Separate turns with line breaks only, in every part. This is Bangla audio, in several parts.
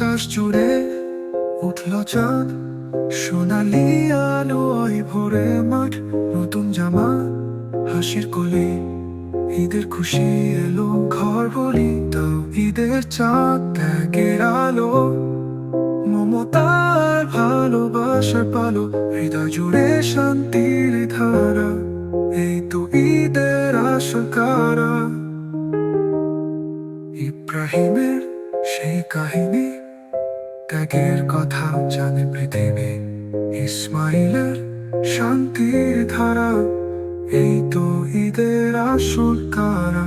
আকাশ জুড়ে উঠল চাঁদ, সোনালি আলোয় ভরে মাঠ। নতুন জামা, হাসির কোলে, ঈদের খুশি এলো ঘর ভরি। তাও ঈদের চাঁদ, ত্যাগের আলো, মমতার ভালোবাসার পালো, হৃদয় জুড়ে শান্তির ধারা। এই তো ঈদের আসল কারা। ইব্রাহিমের সেই কাহিনী, ত্যাগের কথা জানে পৃথিবী। ইসমাইলের শান্তির ধারা, এই তো ঈদের আসল কারা।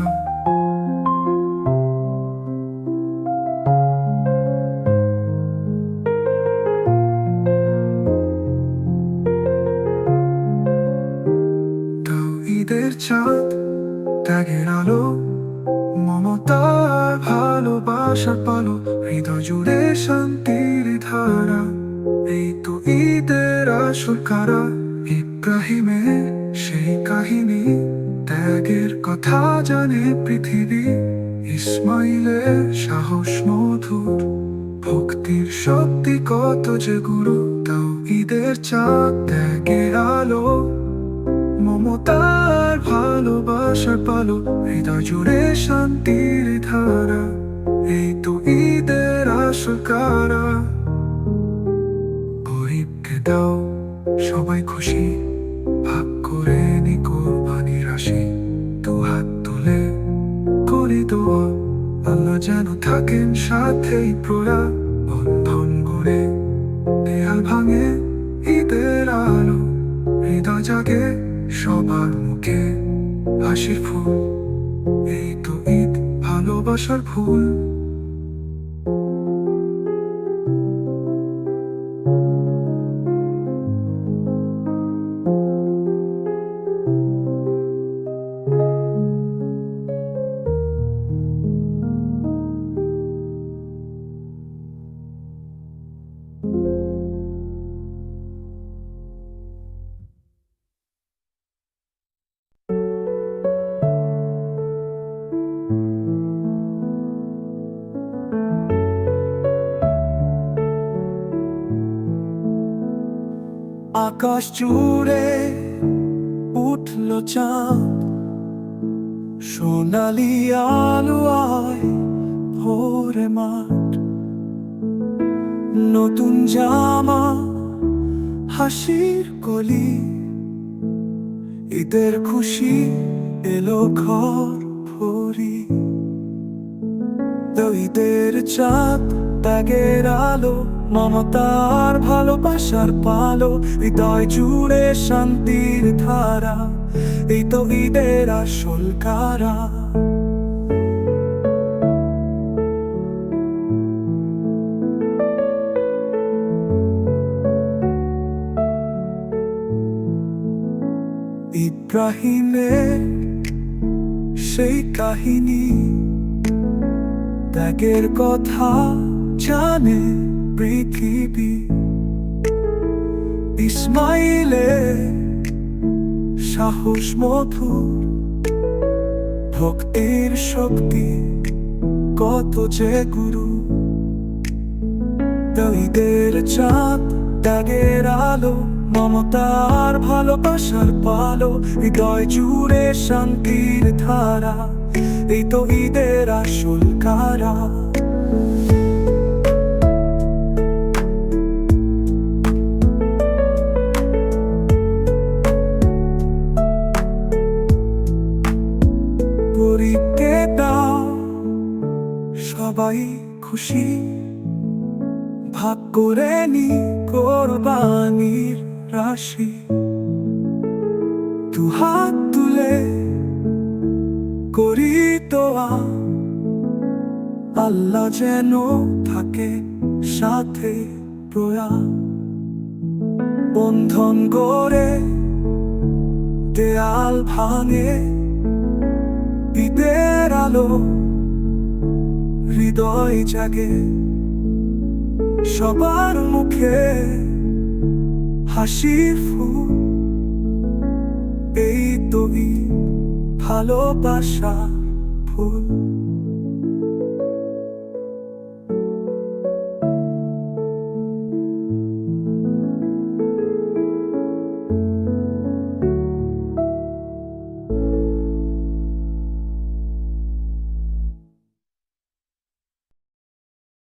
তাও ঈদের চাঁদ, ত্যাগের আলো, মমতার ভালোবাসার পালো, হৃদয় জুড়ে শান্তির ধারা। এই তো ঈদের আসল কারা। ইব্রাহিমের সেই কাহিনী, ত্যাগের কথা জানে পৃথিবী। ইসমাইলের সাহস মধুর, ভক্তির শক্তি কত যে গুরু। তাও ঈদের চাঁদ, ত্যাগের আলো, মমতার ভালোবাসার পালো, হৃদয় জুড়ে শান্তির ধারা। এই তো ঈদের আসল কারা। গরিবকে দাও সবাই খুশি, ভাগ করে নি কোরবানির রাশি। দু হাত তুলে করি দোয়া, আল্লাহ যেন থাকেন সাথেই প্রয়া। বন্ধন গড়ে দেয়াল ভাঙে ঈদের আলো, হৃদয় জাগে সবার মুখে হাসির ফুল। এই তো ঈদ, ভালোবাসার ফুল। আকাশ জুড়ে উঠল চাঁদ, সোনালি আলোয় ভরে মাঠ। নতুন জামা, হাসির কলি, ঈদের খুশি এলো ঘর ভরি। তো ঈদের চাঁদ, ত্যাগের আলো, মমতার ভালোবাসার পালো, হৃদয় জুড়ে শান্তির ধারা। এই তো ঈদের আসল কারা। ইব্রাহিমের সেই কাহিনী, ত্যাগের কথা জানে পৃথিবী। ইসমাইলের সাহস মধুর, ভক্তির শক্তি কত যে গুরু। ঈদের চাঁদ, ত্যাগের আলো, মমতার ভালোবাসার পালো, হৃদয় জুড়ে শান্তির ধারা। এই তো ঈদের আসল কারা। গরিবকে দাও সবাই খুশি, ভাগ করে নি কোরবানির রাশি। দু হাত তুলে করি দোয়া, আল্লাহ যেন থাকে সাথে প্রয়া। বন্ধন গড়ে দেয়াল ভাঙে ঈদের আলো, হৃদয় জাগে সবার মুখে হাসির ফুল। এই তো ভালোবাসা ফুল।